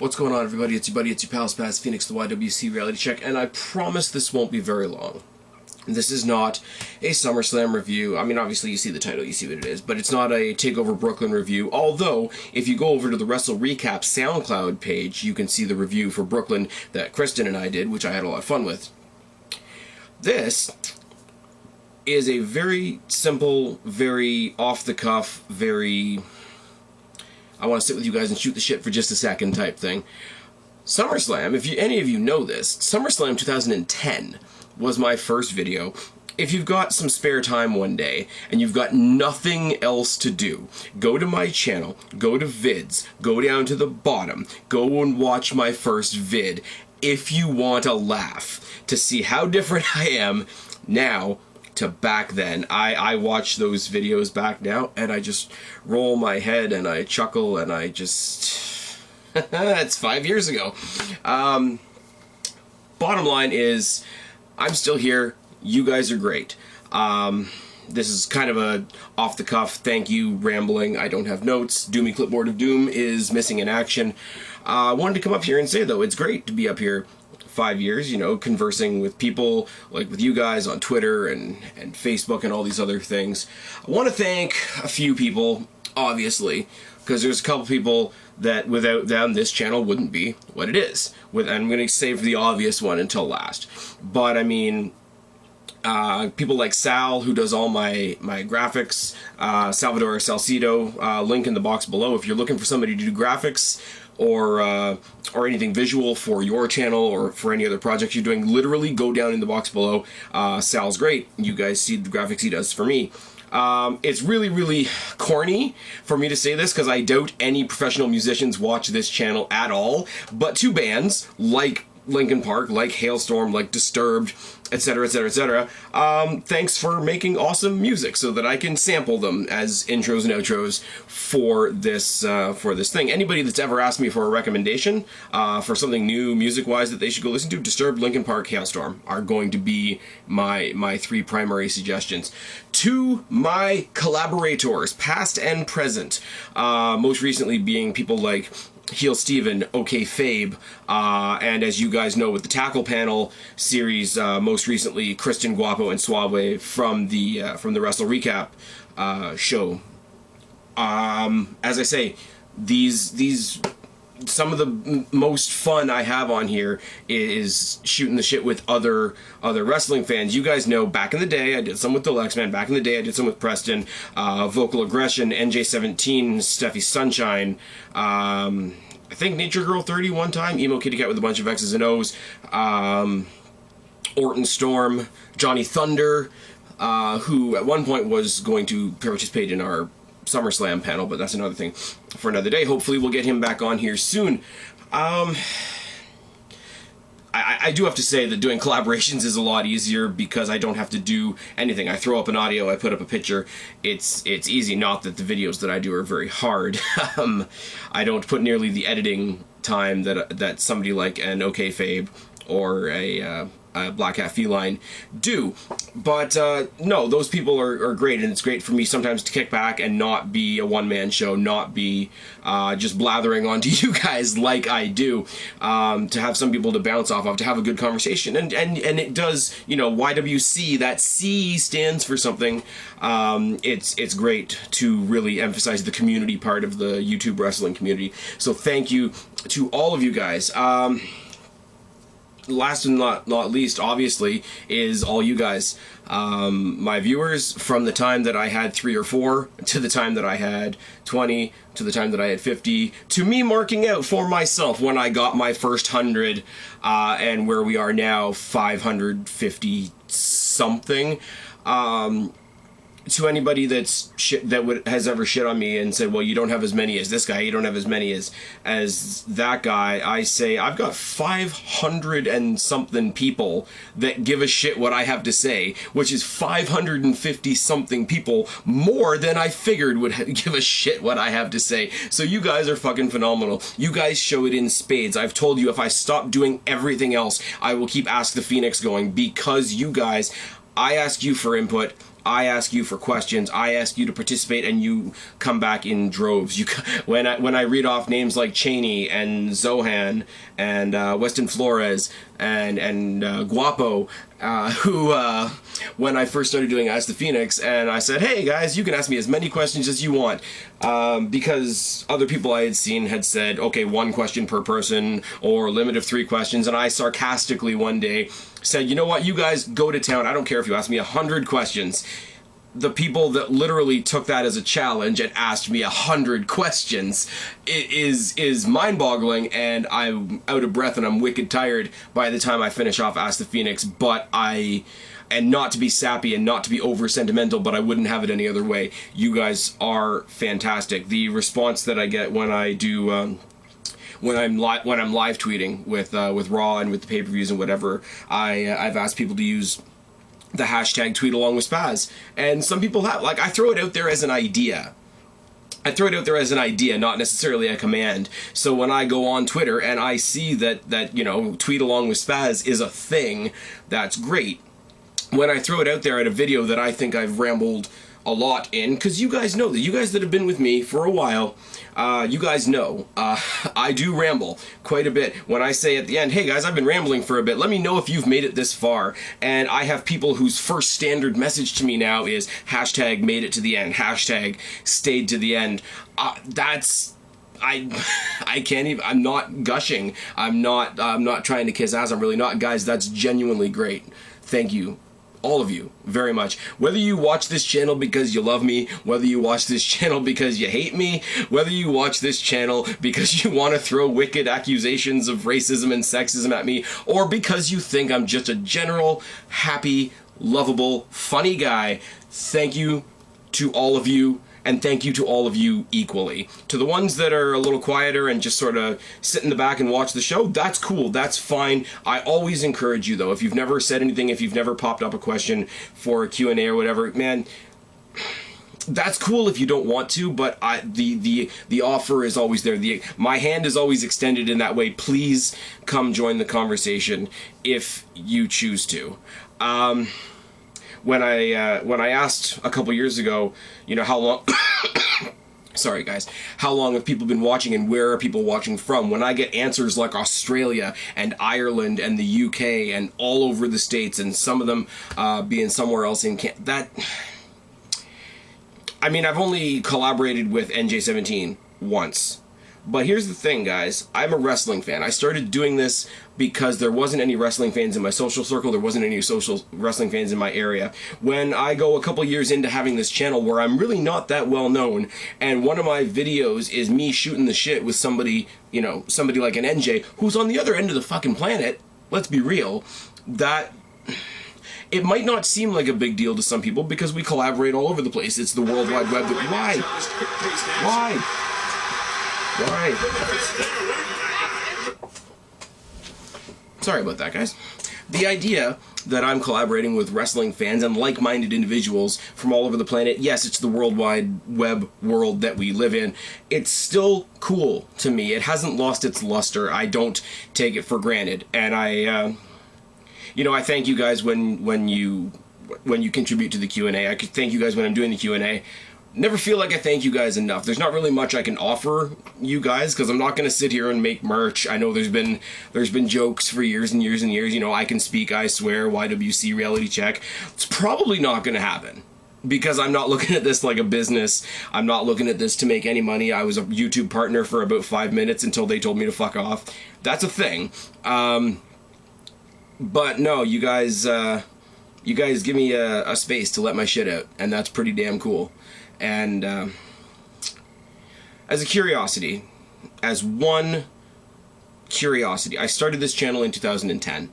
What's going on, everybody? It's your buddy, it's your pal Spaz, Phoenix, the YWC Reality Check, and I promise this won't be very long. This is not a SummerSlam review. I mean, obviously you see the title, you see what it is, but it's not a TakeOver Brooklyn review, although if you go over to the Wrestle Recap SoundCloud page, you can see the review for Brooklyn that Kristen and I did, which I had a lot of fun with. This is a very simple, very off-the-cuff, very I want to sit with you guys and shoot the shit for just a second type thing. SummerSlam, if any of you know this, SummerSlam 2010 was my first video. If you've got some spare time one day and you've got nothing else to do, go to my channel, go to vids, go down to the bottom, go and watch my first vid if you want a laugh to see how different I am now to back then. I watch those videos back now and I just roll my head and I chuckle and I just it's 5 years ago. Bottom line is I'm still here. You guys are great. This is kind of a off-the-cuff thank you rambling. I don't have notes. Doomy Clipboard of Doom is missing in action. I wanted to come up here and say, though, it's great to be up here 5 years, you know, conversing with people like with you guys on Twitter and Facebook and all these other things. I want to thank a few people, obviously, because there's a couple people that without them this channel wouldn't be what it is. I'm going to save the obvious one until last. But I mean, people like Sal, who does all my graphics, Salvador R, Salcido, link in the box below if you're looking for somebody to do graphics or anything visual for your channel or for any other projects you're doing. Literally go down in the box below. Sal's great. You guys see the graphics he does for me. It's really, really corny for me to say this because I doubt any professional musicians watch this channel at all, but two bands like Linkin Park, like Hailstorm, like Disturbed, etc., etc., etc. Thanks for making awesome music so that I can sample them as intros and outros for this thing. Anybody that's ever asked me for a recommendation for something new music-wise that they should go listen to, Disturbed, Linkin Park, Hailstorm are going to be my three primary suggestions. To my collaborators, past and present, most recently being people like Heel Steven, OK Fabe, and as you guys know with the Tackle Panel series, most recently Kristen Guapo and Suave from the Wrestle Recap show. As I say, these some of the most fun I have on here is shooting the shit with other wrestling fans. You guys know back in the day I did some with Deluxe Man. Back in the day I did some with Preston, Vocal Aggression, NJ17, Steffi Sunshine. I think Nature Girl 30 one time, Emo Kitty Cat with a bunch of X's and O's, Orton Storm, Johnny Thunder, who at one point was going to participate in our SummerSlam panel, but that's another thing for another day. Hopefully we'll get him back on here soon. I do have to say that doing collaborations is a lot easier because I don't have to do anything. I throw up an audio, I put up a picture. It's easy. Not that the videos that I do are very hard. I don't put nearly the editing time that somebody like an OK Fabe or a Black Hat Feline do. But no, those people are great, and it's great for me sometimes to kick back and not be a one-man show, not be just blathering onto you guys like I do, to have some people to bounce off of, to have a good conversation. And it does, you know, YWC, that C stands for something. It's great to really emphasize the community part of the YouTube wrestling community. So thank you to all of you guys. Last and not least, obviously, is all you guys. My viewers, from the time that I had 3 or 4, to the time that I had 20, to the time that I had 50, to me marking out for myself when I got my first 100, and where we are now, 550 something. To anybody has ever shit on me and said, well, you don't have as many as this guy, you don't have as many as that guy, I say I've got 500 and something people that give a shit what I have to say, which is 550 something people more than I figured would give a shit what I have to say. So you guys are fucking phenomenal. You guys show it in spades. I've told you if I stop doing everything else, I will keep Ask the Phoenix going because you guys, I ask you for input. I ask you for questions. I ask you to participate, and you come back in droves. When I read off names like Cheney and Zohan and Weston Flores and Guapo, who when I first started doing Ask the Phoenix, and I said, hey guys, you can ask me as many questions as you want, because other people I had seen had said, okay, 1 question per person or a limit of 3 questions, and I sarcastically one day said, you know what, you guys go to town. I don't care if you ask me 100 questions. The people that literally took that as a challenge and asked me 100 questions is mind-boggling, and I'm out of breath and I'm wicked tired by the time I finish off Ask the Phoenix. But and not to be sappy and not to be over sentimental, but I wouldn't have it any other way. You guys are fantastic. The response that I get when I do when I'm live tweeting with Raw and with the pay-per-views and whatever, I've asked people to use the hashtag tweet along with Spaz, and some people have, like, I throw it out there as an idea. Not necessarily a command. So when I go on Twitter and I see that you know, tweet along with Spaz is a thing, that's great. When I throw it out there at a video that I think I've rambled a lot in, because you guys know that, you guys that have been with me for a while, you guys know I do ramble quite a bit. When I say at the end, hey guys, I've been rambling for a bit, let me know if you've made it this far. And I have people whose first standard message to me now is hashtag made it to the end, hashtag stayed to the end. That's, I can't even, I'm not gushing, I'm not trying to kiss ass, I'm really not. Guys, that's genuinely great. Thank you, all of you, very much. Whether you watch this channel because you love me, whether you watch this channel because you hate me, whether you watch this channel because you want to throw wicked accusations of racism and sexism at me, or because you think I'm just a general, happy, lovable, funny guy, thank you to all of you. And thank you to all of you equally. To the ones that are a little quieter and just sort of sit in the back and watch the show, that's cool, that's fine. I always encourage you, though, if you've never said anything, if you've never popped up a question for a Q&A or whatever, man, that's cool if you don't want to, but the offer is always there. My hand is always extended in that way. Please come join the conversation if you choose to. When I asked a couple years ago, you know, how long sorry guys, how long have people been watching and where are people watching from? When I get answers like Australia and Ireland and the UK and all over the States, and some of them being somewhere else in Canada, I mean, I've only collaborated with NJ17 once. But here's the thing, guys. I'm a wrestling fan. I started doing this because there wasn't any wrestling fans in my social circle. There wasn't any social wrestling fans in my area. When I go a couple years into having this channel where I'm really not that well known, and one of my videos is me shooting the shit with somebody, you know, somebody like an NJ who's on the other end of the fucking planet, let's be real, that it might not seem like a big deal to some people because we collaborate all over the place. It's the World Wide Web. Why? Why? Why? Sorry about that, guys. The idea that I'm collaborating with wrestling fans and like-minded individuals from all over the planet, yes, it's the World Wide Web world that we live in. It's still cool to me. It hasn't lost its luster. I don't take it for granted. And I thank you guys when you contribute to the Q&A. I could thank you guys when I'm doing the Q&A. Never feel like I thank you guys enough. There's not really much I can offer you guys because I'm not going to sit here and make merch. I know there's been jokes for years and years and years. You know, I can speak, I swear, YWC reality check. It's probably not going to happen because I'm not looking at this like a business. I'm not looking at this to make any money. I was a YouTube partner for about 5 minutes until they told me to fuck off. That's a thing. But no, you guys give me a space to let my shit out, and that's pretty damn cool. And as a curiosity, as one curiosity, I started this channel in 2010.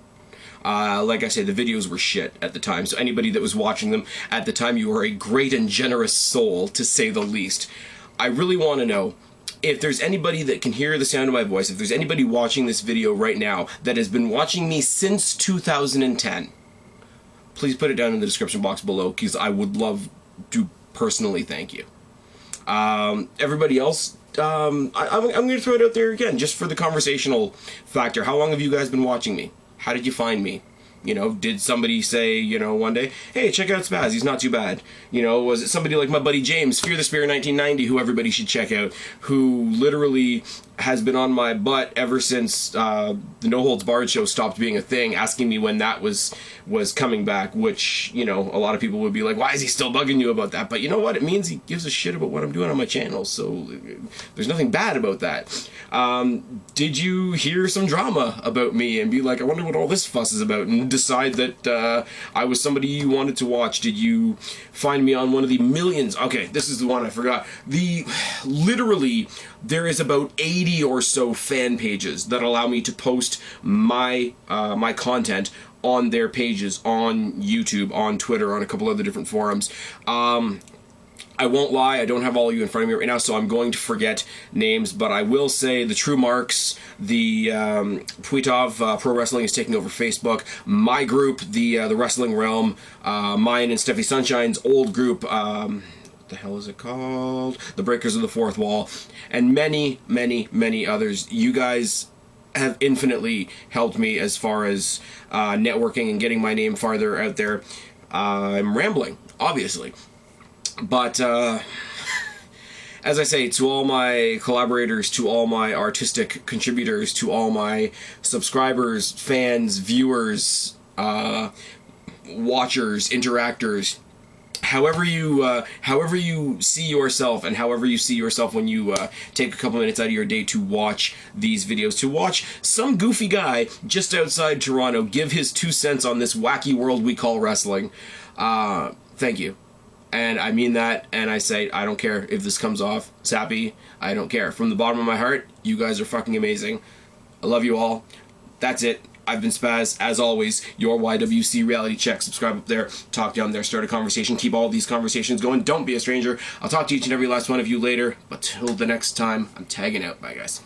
Like I said, the videos were shit at the time, so anybody that was watching them at the time, you were a great and generous soul, to say the least. I really want to know if there's anybody that can hear the sound of my voice, if there's anybody watching this video right now that has been watching me since 2010, please put it down in the description box below, because I would love to personally thank you. Everybody else, I'm going to throw it out there again, just for the conversational factor. How long have you guys been watching me? How did you find me? You know, did somebody say, you know, one day, hey, check out Spaz, he's not too bad? You know, was it somebody like my buddy James, Fear the Spear 1990, who everybody should check out, who literally has been on my butt ever since the No Holds Barred show stopped being a thing, asking me when that was coming back, which, you know, a lot of people would be like, why is he still bugging you about that? But you know what? It means he gives a shit about what I'm doing on my channel, so there's nothing bad about that. Did you hear some drama about me and be like, I wonder what all this fuss is about, and decide that I was somebody you wanted to watch? Did you find me on one of the millions? Okay, this is the one I forgot. Literally, there is about 80 or so fan pages that allow me to post my my content on their pages, on YouTube, on Twitter, on a couple other different forums. I won't lie, I don't have all of you in front of me right now, so I'm going to forget names, but I will say the True Marks, the Puitov Pro Wrestling is taking over Facebook, my group, the Wrestling Realm, mine and Steffi Sunshine's old group, what the hell is it called? The Breakers of the Fourth Wall, and many, many, many others. You guys have infinitely helped me as far as networking and getting my name farther out there. I'm rambling, obviously. But, as I say, to all my collaborators, to all my artistic contributors, to all my subscribers, fans, viewers, watchers, interactors, however you see yourself, and however you see yourself when you take a couple minutes out of your day to watch these videos, to watch some goofy guy just outside Toronto give his 2 cents on this wacky world we call wrestling, thank you. And I mean that, and I say, I don't care if this comes off sappy, I don't care. From the bottom of my heart, you guys are fucking amazing. I love you all. That's it. I've been Spaz, as always, your YWC reality check. Subscribe up there, talk down there, start a conversation, keep all these conversations going. Don't be a stranger. I'll talk to each and every last one of you later, but till the next time, I'm tagging out. Bye, guys.